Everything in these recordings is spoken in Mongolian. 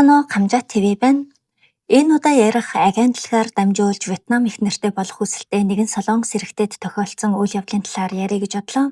Сайн уу, Камжат ТV байна. Энэ удаа ярих агентлагаар дамжуулж Вьетнам их нэртэй болох хүсэлтэй нэгэн солонгос эрэгтэйд тохиолдсон үйл явдлын талаар ярих гэж бодлоо.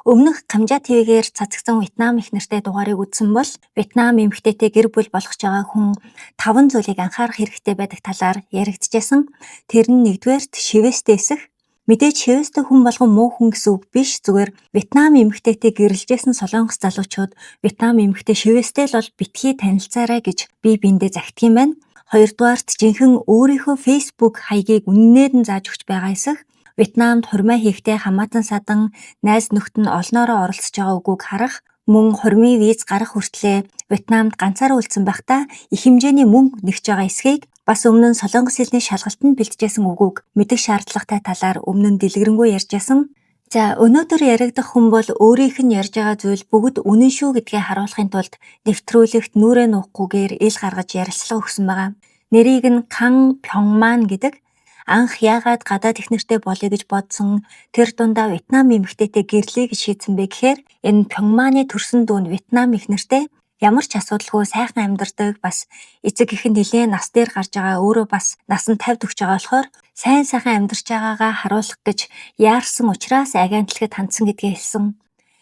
Өмнөх Камжат ТV-гээр цацагсан Вьетнам их нэртэй дугаарыг үзсэн бол Вьетнам эмэгтэйтэй гэр бүл болгож байгаа хүн 5 зүйлийг анхаарах хэрэгтэй байдаг талаар яригдчихсэн. Тэр нь нэгдүгээрт шивэстэй эсэх. Мэдээж шивэстэй хүн болгон муу хүн гэсэн үг биш, зүгээр Вьетнам эмэгтэйтэй гэрэлжсэн солонгос залуучууд Вьетнам эмэгтэй шивэстэй л бол битгий танилцаарай гэж бие биендээ загтдаг юм байна. Хоёрдугаарт жинхэнэ өөрийнхөө Facebook хаягийг үннээр нь зааж өгч байгаа эсэх. Вьетнамд хурмаа хийхдээ хамаатан садан найз нөхд нь олноороо оролцож байгаа үгүйг харах, мөн хурмын виз гарах хүртлээр Вьетнамд ганцаараа үлдсэн байхдаа их хэмжээний мөнгө нэгж байгаа эсхийг бас өмнө нь солонгос хэлний шалгалтанд бэлтжсэн үгүйг мэдэх шаардлагатай талаар өмнө нь дэлгэрэнгүй ярьжсэн. За өнөөдөр яригдах хүн бол өөрийнх нь ярьж байгаа зүйл бүгд үнэн шүү гэдгээ харуулахын тулд нэвтрүүлэгт нүрээ нууггүйгээр ил гаргаж ярилцлага өгсөн байгаа. Нэрийг нь Кан Пёнгман гэдэг. Анх яагаад гадаад их нэртэй болъё гэж бодсон тэр дундаа Вьетнам эмэгтэйтэй гэрлэе гэж шийдсэн бэ гэхээр энэ Пёнгманы төрсөн дүү нь Вьетнам их нэртэй ямар ч асуудалгүй сайхан амьдардаг, бас эцэг эхэн нэлээд нас дээр гарч байгаа, өөрөө бас нас нь 50 төгсөж байгаа болохоор сайн сайхан амьдарч байгаагаа харуулах гэж яарсан учраас агентлагад хандсан гэдгээ хэлсэн.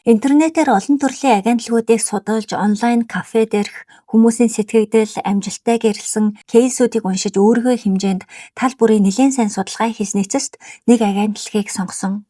Интернетээр олон төрлийн агентлагуудыг судалж, онлайн кафе дээрх хүмүүсийн сэтгэгдэл, амжилттай гэрэлсэн кейсүүдийг уншиж өөрийнхөө хэмжээнд тал бүрийн нэлээд сайн судалгаа хийсний эцэст нэг агентлагийг сонгосон.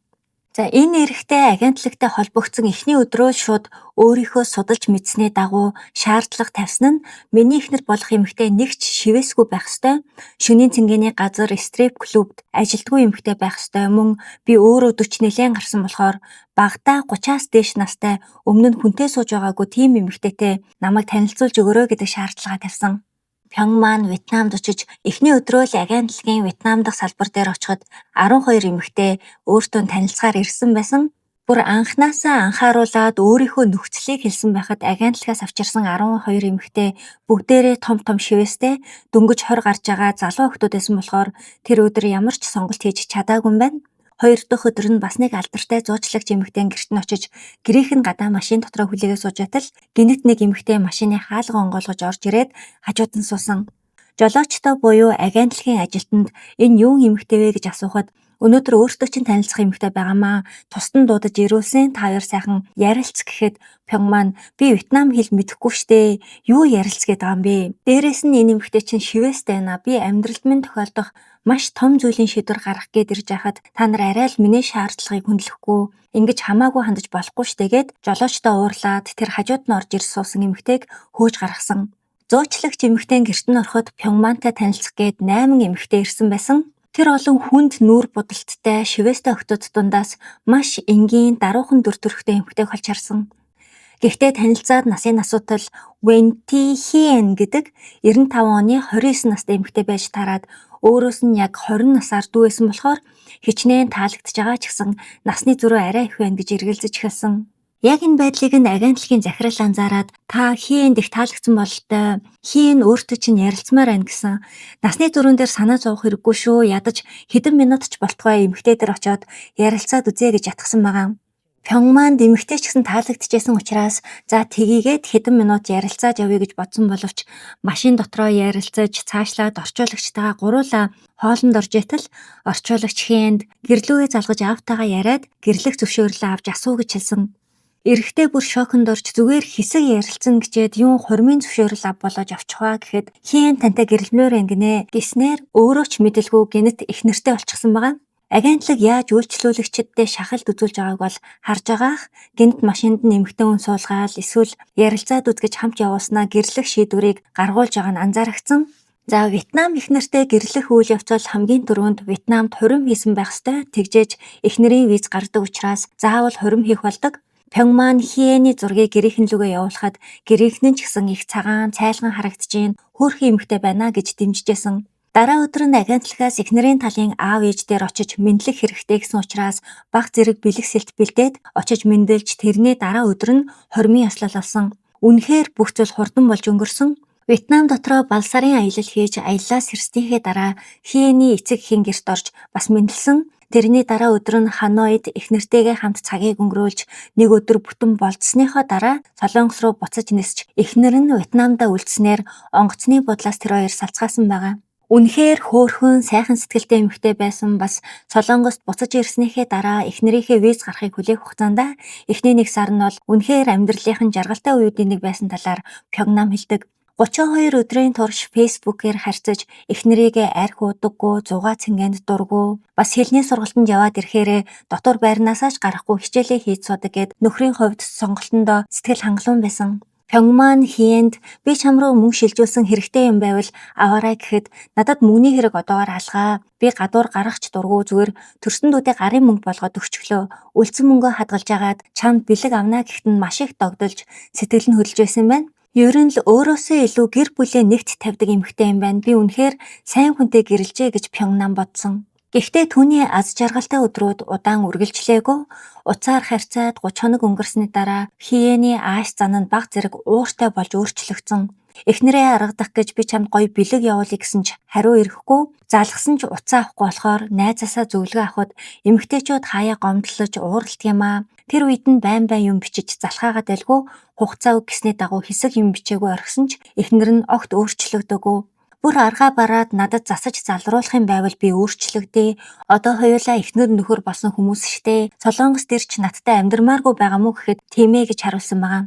За энэ эрэгтэй агентлагтай холбогдсон эхний өдрөө шууд өөрийнхөө судалж мэдсэний дагуу шаардлага тавьсан нь миний эхнэр болох эмэгтэй нэгч шивэсгүй байх ёстой. Шөнийн цэнгэний газар стрип клубт ажилтгүй эмэгтэй байх ёстой. Мөн би өөрөө 40 нэлээд гарсан болохоор багадаа 30-аас дээш настай өмнө нь хүнтэй сууж байгаагүй тийм эмэгтэйтэй намайг танилцуулж өгөрөө гэдэг шаардлага тавьсан. Пёнгман Вьетнамд очиж эхний өдрөө л агентлагийн Вьетнам дахь салбар дээр очиход 12 эмэгтэй өөртөө танилцахаар ирсэн байсан. Бүр анханасаа анхааруулад өөрийнхөө нөхцөлийг хэлсэн байхад агентлагаас авчирсан 12 эмэгтэй бүгдээрээ том том шивэстэй дөнгөж 20 гарч байгаа залуу охтууд байсан болохоор тэр өдөр ямар ч сонголт хийж чадаагүй юм байна. Хоёр дахь өдөр нь бас нэг алдартай зуучлагч эмэгтэй гэрт нь очиж гэрийнх нь гадаа машин дотроо хүлээгээ сууж байтал гинэт нэг эмэгтэй машины хаалга онгойлгож орж ирээд хажууд нь суусан. Жолоочтой буюу агентлагийн ажилтнанд энэ юун эмэгтэй вэ гэж асуухад өнөөдөр өөртөө чинь танилцах эмэгтэй байгаамаа тусдан дуудаж ирүүлсэн, та хоёр сайхан ярилц гэхэд Пёнгман би Вьетнам хэл мэдэхгүй штэ, юу ярилц гээд байгаа юм бэ? Дээрээс нь энэ эмэгтэй чинь шивэстэй байна. Би амьдралд минь тохиолдох маш том зүйлийн шийдвэр гаргах гээд ирж байхад та нар арай л миний шаардлагыг хүндлэхгүй, ингэж хамаагүй хандаж болохгүй штэ гээд жолоочтой уурлаад тэр хажууд нь орж ирж суусан эмэгтэйг хөөж гаргасан. Зуучлагч эмэгтэй гэрт нь ороход Пёнгмантай танилцах гээд 8 эмэгтэй ирсэн байсан. Тэр олон хүнд нүүр будалттай шивэстэй охтууд дундаас маш энгийн даруухан дүр төрхтэй эмэгтэйг олж харсан. Гэхдээ танилцаад насын асуудал Вэн Ти Хиен гэдэг 95 оны 29 настай эмэгтэй байж таарад өөрөөс нь яг 20 насаар дүү байсан болохоор хичнээн таалагдж байгаа ч гэсэн насны зөрүү арай их байна гэж эргэлзэж эхэлсэн. Яг энэ байдлыг нь агентлагийн захирал анзаараад та Хиэнд их таалагдсан бололтой. Хиэн өөртөө чинь ярилцмаар байна гэсэн. Насны зөрүүн дээр санаа зовох хэрэггүй шүү. Ядаж хэдэн минут ч болтугай эмэгтэй дээр очиод ярилцаад үзье гэж ятгсан байгаа. Пёнгманд эмэгтэй ч гэсэн таалагдчихсэн учраас за тгийгээд хэдэн минут ярилцаад явъя гэж бодсон боловч машин дотроо ярилцаж цаашлаад орчуулагчтайгаа гуруула хоолнд орж итэл орчуулагч Хиэнд гэрлүүгээ залгаж аавтайгаа яриад гэрлэх зөвшөөрлөө авч асуу гэж хэлсэн. Эрэгтэй бүр шоконд орж зүгээр хэсэг ярилцсан гэчээд юун хурмын зөвшөөрөл ав болоод явчих ваа гэхэд Хиэн тантай гэрлэмээр байна гинэ гэснээр өөрөө ч мэдэлгүй гинэт их нэртэй болчихсон байгаа. Агентлаг яаж үйлчлүүлэгчдтэй шахалт үзүүлж байгааг бол харж байгаах гинт машинд нь эмэгтэй хүн суулгаал эсвэл ярилцаад үзгэж хамт явуулснаа гэрлэх шийдвэрийг гаргуулж байгаа нь анзаарагдсан. За Вьетнам их нэртэй гэрлэх үйл явц бол хамгийн түрүүнд Вьетнамд хурим хийсэн байх ёстой. Тэгжээж эхнэрийн виз гардаг учраас заавал хурим хийх болдог. Пёнгман Хиэний зургийг гэрийнхэн лүгээ явуулахад гэрийнхэн ч гэсэн их цагаан, цайлган харагдчихээн хөөрхөн эмэгтэй байна гэж дэмжижсэн. Дараа өдөр нь агентлагаас эхнэрийн талын аав ээж дээр очиж мэдлэх хэрэгтэй гэсэн учраас баг зэрэг бэлгэсэлт бэлдээд очиж мэндэлж тэрний дараа өдөр нь хормын яслал болсон. Үнэхээр бүх зүйл хурдан болж өнгөрсөн. Вьетнам дотроо балсарын аялал хийж аяллаас ирснийхээ дараа Хиэний эцэг эхийн гэрт орж бас мэндэлсэн. Тэрний дараа өдөр нь Ханоид эх нэртэйгээ хамт цагийг өнгөрөөлж нэг өдөр бүтэн болцсныхоо дараа Солонгос руу буцаж нисч эхнэр нь Вьетнамдаа үлдснээр онгоцны бодлоос тэр хоёр салцгаасан байгаа. Үнэхээр хөөрхөн сайхан сэтгэлтэй эмэгтэй байсан бас Солонгост буцаж ирснийхээ дараа эхнэрийнхээ виз гарахыг хүлээх хугацаанд эхний нэг сар нь бол үнэхээр амьдралынхын жаргалтай үеүүдийн нэг байсан талаар Пхёнгнам хэлдэг. 32 өдрийн турш фейсбүүкээр харьцаж эхнэрийгээ арх удаггүй, зугаа цэнгэнд дургүй, бас хэлний сургалтанд яваад ирэхээрээ дотор байрнаасаа ч гарахгүй хичээлээ хийж судаг гэд нөхрийн хувьд сонголтондоо сэтгэл хангалуун байсан. Пхёнгман Хиэнд би чам руу мөнгө шилжүүлсэн хэрэгтэй юм байвал аваарай гэхэд надад мөнгөний хэрэг одоогоор алгаа. Би гадуур гарахч дургүй зүгээр төрсөндүүдээ гарын мөнгө болгоод өгчлөө. Үлдсэн мөнгөө хадгалж агаад чамд бэлэг авнаа гэхэд нь маш их догдолж сэтгэл нь хөдлөж байсан байна. Ер нь л өөрөөсөө илүү гэр бүлээ нэгт тавьдаг эмэгтэй юм байна. Би үнэхээр сайн хүнтэй гэрэлжээ гэж Пхёнгнам бодсон. Гэхдээ түүний аз жаргалтай өдрүүд удаан үргэлжлээгүй. Уцаар харьцаад 30 хоног өнгөрсөний дараа Хиений ааш зан нь баг зэрэг ууртай болж өөрчлөгдсөн. Эхнэрээ аргадах гэж би чамд гоё бэлэг явуулъя гэсэн ч хариу ирэхгүй. Залгсан ч уцаа авахгүй болохоор найзаасаа зөвлөгөө авахд эмэгтэйчүүд хаяа гомдлож ууралт юм аа. Тэр үед нь байн юм бичиж залхаагаад байлгүй. Хугацаа өг гэсний дагуу хэсэг юм бичээгүй орхисон ч эхнэр нь огт өөрчлөгдөөгүй. Бүр аргаа бараад надад засаж залруулах юм байвал би өөрчлөгдөө. Одоо хоёулаа эхнэр нөхөр болсон хүмүүс штэ. Солонгос дээр ч надтай амьдрмааргүй байгаа мүү гэхэд тийм ээ гэж хариулсан байгаа.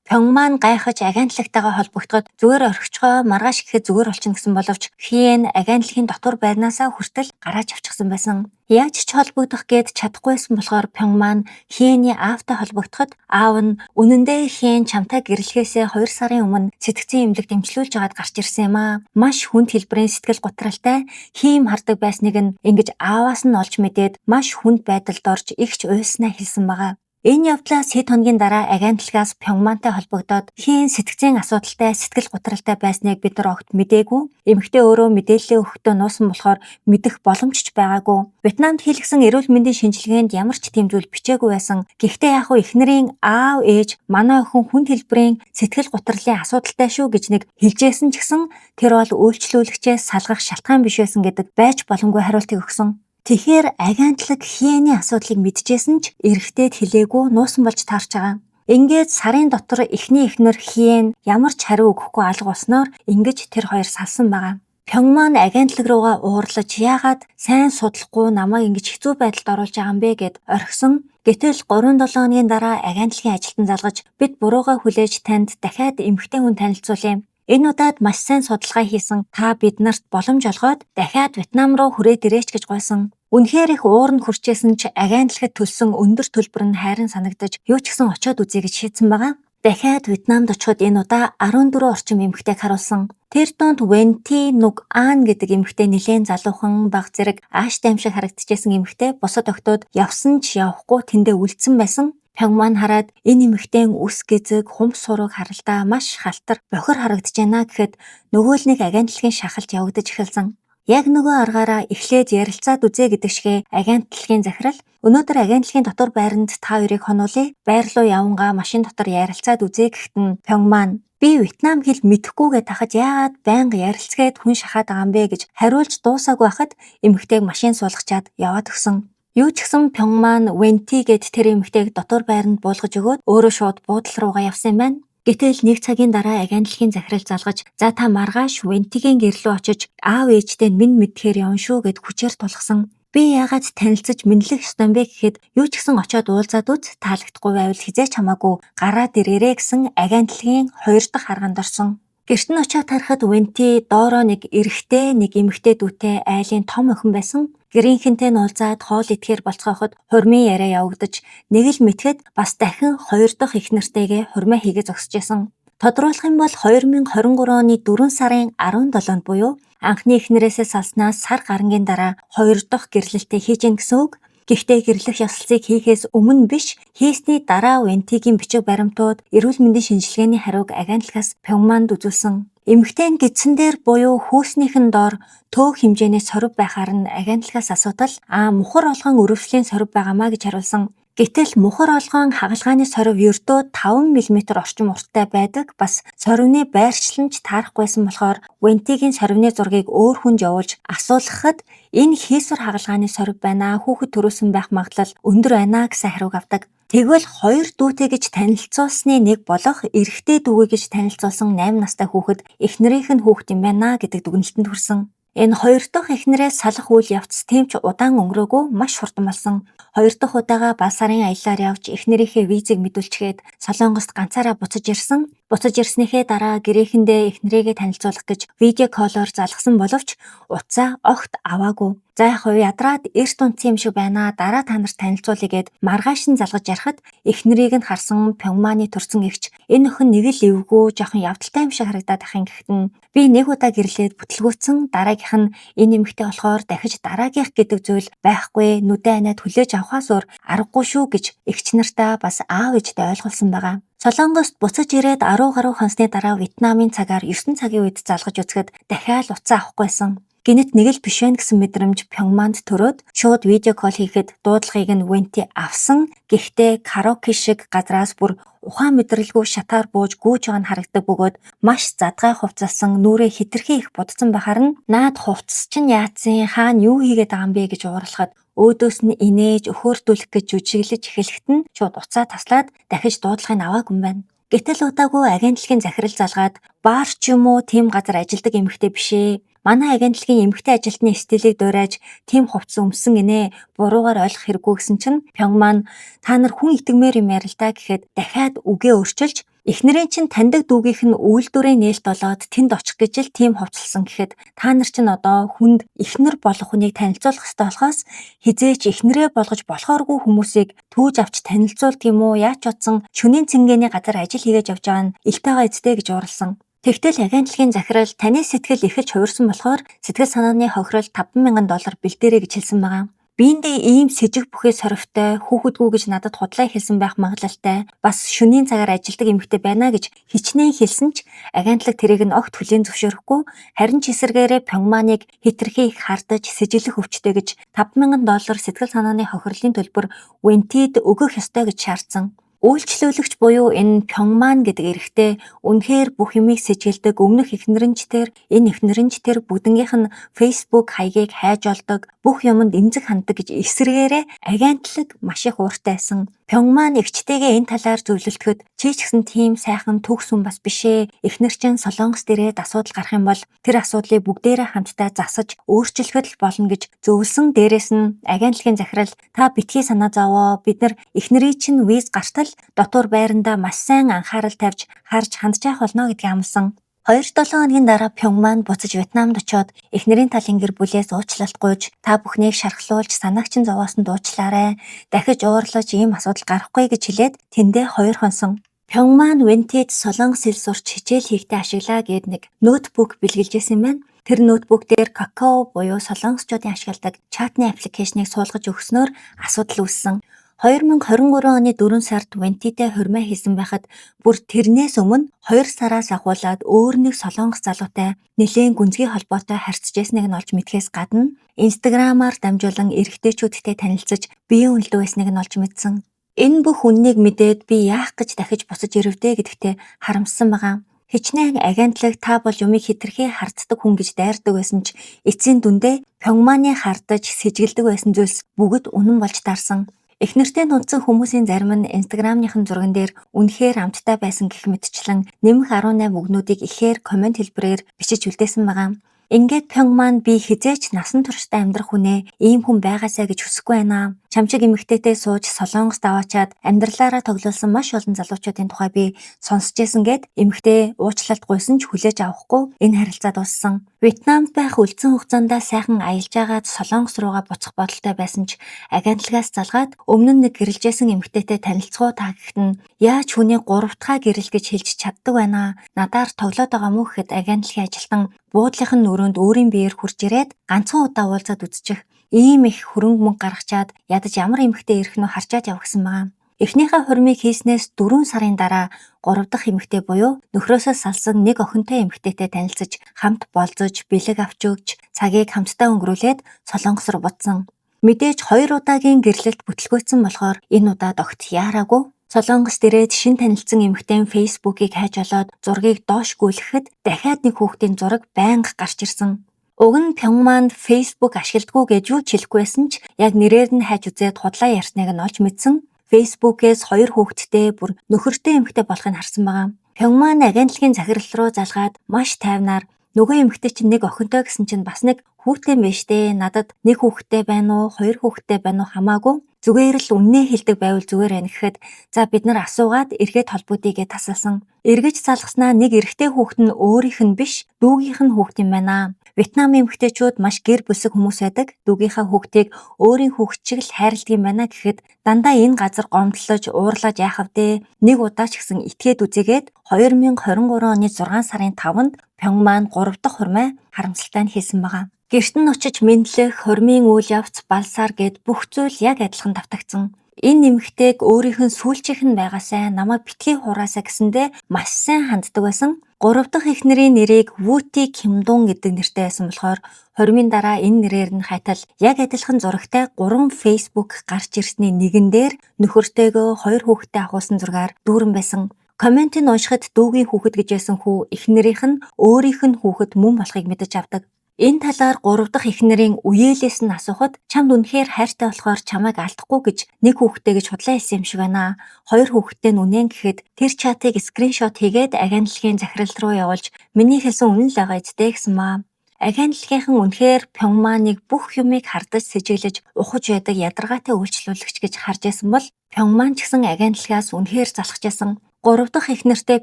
Пхёнгман гайхаж агентлагтайгаа холбогдоход зүгээр орхичгоо маргааш гэхэд зүгээр болчихно гэсэн боловч Хиен агентлагийн дотор байрнаасаа хүртэл гарааж авчихсан байсан. Яаж ч холбогдох гээд чадахгүйсэн болохоор Пхёнгман Хиений аавтай холбогдоход аав нь үнэндээ Хиен чамтай гэрлэхээсээ 2 сарын өмнө сэтгцийн эмнэлэг дэмжлүүлж байгаад гарч ирсэн юм аа. Маш хүнд хэлбэрийн сэтгэл готралтай хийм хардаг байсныг нь ингэж ааваас нь олж мэдээд маш хүнд байдалд орж игч уйснаа хэлсэн байгаа. Энэ явдлаас хэд хоногийн дараа агентлагаас Пхёнгмантай холбогдоод Хиен сэтгцийн асуудалтай сэтгэл готралтай байсныг бид нар огт мэдээгүй. Эмэгтэй өөрөө мэдээлэлээ өгөхдөө нуусан болохоор мэдэх боломж ч байгаагүй. Вьетнамд хийлгсэн эрүүл мэндийн шинжилгээнд ямар ч тийм зүйл бичээгүй байсан. Гэхдээ яг хөө эхнэрийн аав ээж манай охин хүнд хэлбэрийн сэтгэл готролын асуудалтай шүү гэж нэг хэлжсэн ч гэсэн тэр бол үйлчлүүлэгчээс салгах шалтгаан биш байсан гэдэг байж боломгүй хариултыг өгсөн. Тэгэхээр агентлаг Хиений асуудлыг мэдчихсэн ч эрэгтэйд хэлээгүй нуусан болж таарч байгаа. Ингээд сарын дотор эхнэр Хиен ямар ч хариу өгөхгүй алга болсноор ингэж тэр хоёр салсан байгаа. Пхёнгман агентлаг руугаа уурлаж яагаад сайн судлахгүй намайг ингэж хэцүү байдалд оруулж байгаа юм бэ гэд орхисон. Гэтэл 3-7 хоногийн дараа агентлагийн ажилтан залгаж бид буруугаа хүлээж танд дахиад эмэгтэй хүн танилцуулъя. Энэ удаад маш сайн судалгаа хийсэн та биднэрт боломж олгоод дахиад Вьетнам руу хүрээд ирээч гэж гуйсан. Үнэхээр их ууранд хүрчээсэн ч агентлагт төлсөн өндөр төлбөр нь хайран санагдаж юу ч гэсэн очиод үзье гэж шийдсэн байгаа. Дахиад Вьетнамд очиход энэ удаа 14 орчим эмэгтэйг харуулсан. Тэр донд Вен Ти Нук Ан гэдэг эмэгтэй нэлээд залуухан баг зэрэг ааштай юм шиг харагдчихсэн эмэгтэй бусад октод явсан ч явахгүй тэндээ үлдсэн байсан. Пхёнгман хараад энэ эмэгтэйн үс гэзэг хум сураг харалтаа маш халтар бохир харагдаж байна гэхэд нөгөө л нэг агентлагийн шахалт явагдаж эхэлсэн. Яг нөгөө аргаараа эхлээд ярилцаад үзье гэдэг шигэ агентлагийн захирал өнөөдөр агентлагийн дотор байранд та хоёрыг хонуулъя. Байр руу явангаа машин дотор ярилцаад үзье гэхэд нь Пхёнгман би Вьетнам хэл мэдэхгүйгээ тахад яагаад байнга ярилцгээд хүн шахаад байгаа юм бэ гэж хариулж дуусаагүй байхад эмэгтэйг машин суулгачаад яваад өгсөн. Юу ч гэсэн Пхёнгман Венти гэд тэр эмэгтэйг дотор байранд буулгаж өгөөд өөрөө шууд буудлал руугаа явсан юм байна. Гэтэл нэг цагийн дараа агентлагийн захирал залгаж за та маргааш Вентигийн гэрлөө очиж аав ээжтэй минь мэдхээр явна шүү гэд хүчээр тулгсан. Би яагаад танилцаж мэдлэх ёстой юм бэ гэхэд юу ч гэсэн очиод уулзаад үз таалагдахгүй байвал хизээч хамаагүй гараад ирээрээ гэсэн агентлагийн 2 дахь арганд орсон. Гэрт нь очиод харахад Венти доороо нэг эрэгтэй нэг эмэгтэй дүүтэй айлын том охин байсан. Гэрийнхэнтэй нь уулзаад хоол идэхээр болцооход хурмын яриа явагдаж нэг л мэтгэд бас дахин 2 дахь их нартайгээ хурмаа хийгээ зогсож байсан. Тодруулах юм бол 2023 оны 4 сарын 17-нд буюу анхны эхнэрээсээ салснаас сар гарангийн дараа 2 дахь гэрлэлтээ хийж гэн гэсэн үг. Гэхдээ гэрлэх ёслолцыг хийхээс өмнө биш хийсний дараа Вентигийн бичиг баримтууд эрүүл мэндийн шинжилгээний хариуг агентлагаас Пхёнгманд үзүүлсэн. Эмэгтэй нь гидсэн дээр буюу хүүснийхэн доор төөх хэмжээний сорив байхаар нь агентлагаас асуудал мухар олгон өрөвслийн сорив байгаамаа гэж хариулсан. Гэтэл мухар олгон хагалгааны сорив ердөө 5 мм орчим урттай байдаг. Бас сорвины байршлан ч таарахгүйсэн болохоор Вентигийн сорвины зургийг өөр хүнд явуулж асуулгахад энэ хийсвэр хагалгааны сорив байна. Хүүхэд төрүүлсэн байх магадлал өндөр байна гэсэн хариуг авдаг. Тэгвэл хоёр дүүтэй гэж танилцуулсны нэг болох эрэгтэй дүүгээ гэж танилцуулсан 8 настай хүүхэд эхнэрийнх нь хүүхэд юм байна гэдэг дүгнэлтэнд хүрсэн. Энэ хоёр дахь эхнэрээс салах үйл явц тийм ч удаан өнгөрөөгүй маш хурдан болсон. Хоёр дахь удаага Балсарын аяллаар явж эхнэрийнхээ визийг мэдүүлчихэд Солонгост ганцаараа буцаж ирсэн. Буцаж ирснийхээ дараа гэрээхэндээ эхнэрийгээ танилцуулах гэж видео коллоор залгасан боловч утсаа огт аваагүй. За яг уу ядраад эрт унтсан юм шиг байна. Дараа та нарт танилцуулъя гэд маргааш нь залгаж ярихад эхнэрийг нь харсан Пхёнгманы төрсөн эгч энэ охин нэг л эвгүй жоохон явдалтай юм шиг харагдаад ахын гэхдээ би нэг удаа гэрлээд бүтлгүүцсэн дараагийнх нь энэ эмэгтэй болохоор дахиж дараагийнх гэдэг зүйл байхгүй нүдэ анаад хүлээж авахаас өөр аргагүй шүү гэж эгч нартаа бас аав ээжтэй ойлгуулсан байгаа. Солонгост буцаж ирээд 10 гаруй хонсны дараа Вьетнамын цагаар 9 цагийн үед залгаж үзэхэд дахиад утсаа авахгүйсэн. Гэнэт нэг л биш вэ гэсэн мэдрэмж Пхёнгманд төрөөд шууд видео кол хийхэд дуудлагыг нь Венти авсан. Гэхдээ караоке шиг газраас бүр ухаан мэдрэлгүй шатаар бууж гүйж байгаа нь харагдаг бөгөөд маш задгай хувцалсан нүрээ хитрхи их будсан бахаар нь наад хувцас чинь яатсан хаана юу хийгээд байгаа юм бэ гэж уурлахад өөдөөс нь инээж өхөөрдүүлэх гэж жүжиглэж эхлэхэд нь шууд уцаа таслаад дахиж дуудлагыг аваагүй юм байна. Гэтэл удаагүй агентлагийн захирал залгаад баар ч юм уу тийм газар ажилдаг эмэгтэй бишээ. Манай агентлагийн эмэгтэй ажилтны стилийг дуурайж тийм хувцас өмсөн гинэ. Буруугаар ойлгох хэрэггүй гэсэн чинь Пхёнгман та нар хүн итгэмээр юм ярил та гэхэд дахиад үгээ өөрчилж эхнэрийн чинь таньдаг дүүгийнх нь үйлдвэрийн нээлт болоод тэнд очих гэж л тийм хувцалсан гэхэд та нар чинь одоо хүнд эхнэр болох хүнийг танилцуулах ёстой болохоос хизээч эхнэрээ болгож болохооргүй хүмүүсийг түүж авч танилцуулдаг юм уу яач утсан шөнийн цэнгэний газар ажил хийгээд явж байгаа нь илтэйгээ эцтэй гэж уурлсан. Тэгтэл агентлагийн захирал таны сэтгэл эхэлж хувирсан болохоор сэтгэл санааны хохирол $5,000 бэлдээрэй гэж хэлсэн байгаа. Биэндээ ийм сэжиг бүхий сорвтой хүүхэдгүй гэж надад худлаа хэлсэн байх магадлалтай бас шөнийн цагаар ажилдаг эмэгтэй байна гэж хичнээн хэлсэн ч агентлаг тэрийг нь огт хүлээн зөвшөөрөхгүй харин ч эсэргээрээ Пхёнгманыг хитрхи их хардаж сэжиглэх өвчтэй гэж $5,000 сэтгэл санааны хохирлын төлбөр Вентид өгөх ёстой гэж шаардсан. Үйлчлүүлэгч буюу энэ Пхёнгман гэдэг эрэгтэй үнэхээр бүх юмыг сэжгэлдэг өмнөх эхнэрэнчтэр энэ эхнэрэнчтэр бүгднгийнх нь Facebook хаягийг хайж олдог бүх юмд эмзэг ханддаг гэж эсрэгээрээ агентлаг маш их ууртай байсан. Пхёнгман эгчтэйгээ энэ талаар зөвлөлтөхөд чи ч гэсэн тийм сайхан төгс хүн бас бишээ. Эхнэр чинь Солонгост ирээд асуудал гарах юм бол тэр асуудлыг бүгдээрээ хамтдаа засаж өөрчлөхөд л болно гэж зөвлөсөн. Дээрээс нь агентлагийн захирал та битгий санаа зовоо. Бид нар эхнэрийн чинь виз гартал дотор байрандаа маш сайн анхаарал тавьж харж хандж явах болно гэдгийг амласан. 2-7 хоногийн дараа Пхёнгман буцаж Вьетнамд очиод эхнэрийн талын гэр бүлээс уучлалт гуйж та бүхнийг шархлуулж санаагчин зовоосон дуучлаарай. Дахиж уурлаж ийм асуудал гарахгүй гэж хэлээд тэндээ 2 хонсон. Пхёнгман Вентид солонгос хэл сурч хичээл хийхдээ ашиглаа гэд нэг ноутбук бэлгэлжсэн юм байна. Тэр ноутбук дээр Какао буюу солонгосчуудын ашигладаг чатны аппликейшнийг суулгаж өгснөөр асуудал үүссэн. 2023 оны 4 сард Вентидээ хурмаа хийсэн байхад бүр тэрнээс өмнө 2 сараас ахуулаад өөр нэг солонгос залуутай нэлээд гүнзгий холбоотой харьцажсэнийг нь олж мэдхээс гадна Инстаграмаар дамжуулан эрэгтэйчүүдтэй танилцаж биеийн үнэлдэг байсныг нь олж мэдсэн. Энэ бүх үннийг мэдээд би яах гэж дахиж буцаж ирвдэ гэдэгтээ харамссан байгаа. Хичнээн агентлаг та бол юмыг хитрхи харддаг хүн гэж дайрдаг байсан ч эцсийн дүндээ Пхёнгманы хардаж сэжгэлдэг байсан зүйлс бүгд үнэн болж таарсан. Эхнэртэй нунцсан хүмүүсийн зарим нь Инстаграмныхын зурган дээр үнэхээр амттай байсан гэх мэтчлэн нэмэх 18 үгнүүдийг ихээр комент хэлбэрээр бичиж үлдээсэн байгаа. Ингээд Пхёнгман би хизээч насан туршдаа амьдрах хүнээ ийм хүн байгаасаа гэж хүсэхгүй байна. Чамчиг эмэгтэйтэй сууж солонгост аваачаад амьдралаараа тоглуулсан маш олон залуучуудын тухай би сонсч байсан гэд эмэгтэй уучлалт гуйсан ч хүлээж авахгүй энэ харилцаа дууссан. Вьетнамд байх үлдсэн хугацаанд сайхан аялж агаад солонгос руугаа буцах бодолтой байсан ч агентлагаас залгаад өмнө нь нэг гэрэлжсэн эмэгтэйтэй танилцгуу та гэхэд нь яаж хүнийг 3 дахь гэрэл гэж хэлж чаддаг байна. Надаар тоглоод байгаа мүү гэхэд агентлагийн ажилтан буудлынхын өрөөнд өөрийн биеэр хурж ирээд ганцхан удаа уулзаад үзчих. Ийм их хөрөнгө мөнгө гаргачаад ядаж ямар эмэгтэй ирэх нь харчаад явгсан байгаа. Эхнийхээ хурмыг хийснээс 4 сарын дараа 3 дахь эмэгтэй буюу нөхрөөсөө салсан нэг охинтой эмэгтэйтэй танилцаж хамт болзож бэлэг авч өгч цагийг хамтдаа өнгөрүүлээд солонгос руу буцсан. Мэдээж 2 удаагийн гэрлэлт бүтлгүйцсэн болохоор энэ удаад огт яараагүй. Солонгост ирээд шин танилцсан эмэгтэй Facebook-ыг хайж олоод зургийг доош гүйлгэхэд дахиад нэг хүүхдийн зураг байнга гарч ирсэн. Уг нь Пхёнгманд Facebook ашигладгүй гэж юу ч хэлэхгүй байсан ч яг нэрээр нь хайж үзээд худлаа ярьсныг нь олж мэдсэн. Facebook-ээс 2 хүүхэдтэй бүр нөхөртэй эмэгтэй болохыг харсан байгаа. Пхёнгман агентлагийн захирал руу залгаад маш тайвнаар нөгөө эмэгтэй чинь нэг охинтой гэсэн чинь бас нэг хүүтэй юм биш дээ. Надад нэг хүүхэдтэй байна уу, 2 хүүхэдтэй байна уу хамаагүй. Зүгээр л үннээ хэлдэг байвал зүгээр байна гэхэд за бид нар асуугаад эргээд холбогдъё гэж тасалсан. Эргэж залгаснаа нэг эрэгтэй хүүхэд нь өөрийнх нь биш, дүүгийнх нь хүүхэд юм байна. Вьетнам эмэгтэйчүүд маш гэр бүлсэг хүмүүс байдаг. Дүүгийнхаа хүүхдийг өөрийн хүүхэд шиг л хайрладаг юм байна гэхэд дандаа энэ газар гомдлож, уурлаж яах вэ? Нэг удаа ч гэсэн итгээд үзээгээд 2023 оны 6 сарын 5-нд Пхёнгманд 3 дахь хурмаа харамсалтай нь хийсэн байгаа. Гэрт нь очиж мэдлэх, хурмын үйл явц, балсаар гэд бүх зүйл яг адилхан давтагдсан. Энэ нэмэгтэйг өөрийнх нь сүүлчийнх нь байгаасай намайг битгий хураасаа гэсэндээ маш сайн ханддаг байсан. 3 дахь эхнэрийн нэрийг Вути Кимдун гэдэг нэртэй байсан болохоор хурмын дараа энэ нэрээр нь хайтал яг адилхан зурагтай 3 Facebook гарч ирсний нэгэн дээр нөхөртэйгөө 2 хүүхэдтэй ахуулсан зургаар дүүрэн байсан. Комментийг уншихад дүүгийн хүүхэд гэж байсан хүү эхнэрийнх нь өөрийнх нь хүүхэд мөн болохыг мэдэж авдаг. Энэ талаар 3 дахь эхнэрийн үеэлээс нь асуухад чамд үнэхээр хайртай болохоор чамайг алдахгүй гэж нэг хүүхэдтэй гэж худлаа хэлсэн юм шиг байна. 2 хүүхэдтэй нь үнэн гэхэд тэр чатыг скриншот хийгээд агентлагийн захирал руу явуулж миний хэлсэн үнэн л байгаа эцтэй гэсэн маа. Агентлагийнхан үнэхээр Пхёнгманыг бүх юмыг хардаж сэжиглэж ухаж байдаг ядаргаатай үйлчлүүлэгч гэж харж байсан бол Пхёнгман ч гэсэн агентлагаас үнэхээр залхаж байсан. 3 дахь эхнэртэй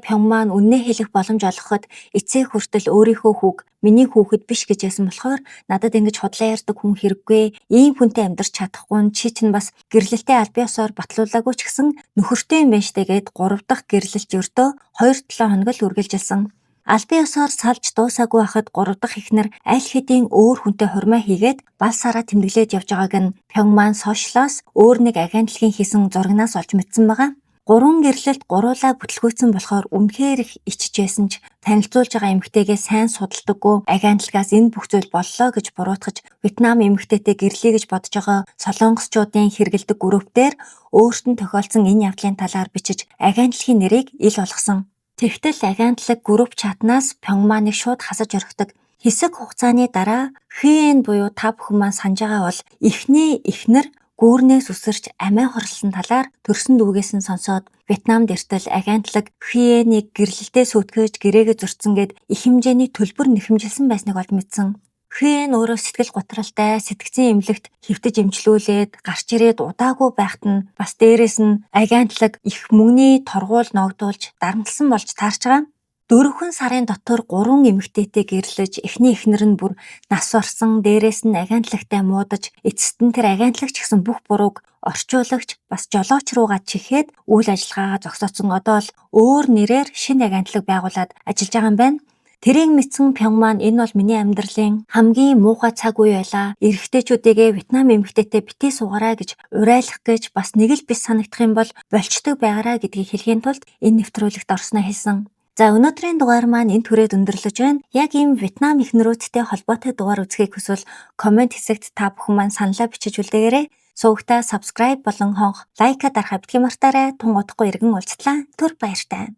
Пхёнгман үннээ хэлэх боломж олгоход эцэг хүртэл өөрийнхөө хүүг миний хүүхэд биш гэж яасан болохоор надад ингэж худлаа ярьдаг хүн хэрэггүй. Ийм хүнтэй амьдарч чадахгүй нь чи чинь бас гэрлэлтээ аль биесээр батлуулаагүй ч гэсэн нөхөртэй юм байна штэ гэд 3 дахь гэрлэлт өртөө 2-7 хоног л үргэлжилсэн. Аль биесээр салж дуусаагүй байхад 3 дахь эхнэр аль хэдийн өөр хүнтэй хурмаа хийгээд балсараа тэмдэглээд явж байгааг нь Пхёнгман сошиалоос өөр нэг агентлагийн хийсэн зурагнаас олж мэдсэн байгаа. 3 гэрлэлт гуруулаа бүтлгүйцсэн болохоор үнэхээр их иччихсэн ч танилцуулж байгаа эмэгтэйгээ сайн судалдаггүй агентлагаас энэ бүх зүйл боллоо гэж буруутгаж Вьетнам эмэгтэйтэй гэрлэе гэж бодож байгаа солонгосчуудын хэрэгэлдэг группээр өөртөө тохиолдсон энэ явдлын талаар бичиж агентлагийн нэрийг ил болгосон. Тэгтэл агентлаг групп чатнаас Пхёнгманыг шууд хасаж орхидог. Хэсэг хугацааны дараа Хьюэн буюу та бүхэн маань санаж байгаа бол эхний эхнэр гүүрнээс үсэрч амиа хорлсон талаар төрсөн дүүгээс нь сонсоод Вьетнамд эртэл агентлаг Хьюэнийг гэрлэлтээ сүйтгэж гэрээгээ зөрчсөн гэд их хэмжээний төлбөр нэхэмжилсэн байсныг олж мэдсэн. Хьюэн өөрөө сэтгэл готралтай, сэтгцийн эмнэлэгт хэвтэж эмчлүүлээд гарч ирээд удаагүй байхад нь бас дээрэс нь агентлаг их мөнгөний торгуул ногдуулж дарамтлсан болж таарч байгаа. 4 сарын дотор 3 эмэгтэйтэй гэрлэж эхний эхнэр нь бүр нас орсон, дээрээс нь агентлагтай муудаж эцэст нь тэр агентлагч гэсэн бүх бурууг орчуулагч бас жолооч руугаа чихээд үйл ажиллагаагаа зогсооцсон. Одоо л өөр нэрээр шинэ агентлаг байгуулад ажиллаж байгаа юм байна. Тэрийг мэдсэн Пхёнгман энэ бол миний амьдралын хамгийн муухай цаг үе байлаа. Эрэгтэйчүүдийгээ Вьетнам эмэгтэйтэй битгий суугаарай гэж урайлах гэж бас нэг л бис санагдах юм бол болчдөг байгаарай гэдгийг хэлхийн тулд энэ нэвтрүүлэгт орсноо хэлсэн. За өнөөдрийн дугаар маань энэ түрээд өндөрлөж байна. Яг ийм Вьетнам эхнэрүүдтэй холбоотой дугаар үзхийг хүсвэл комент хэсэгт та бүхэн маань саналаа бичиж үлдээгээрэй. Сувгтаа subscribe болон хонх лайка дарахаа битгий мартаарай. Тун удахгүй иргэн уулзтлаа. Түр баяртай.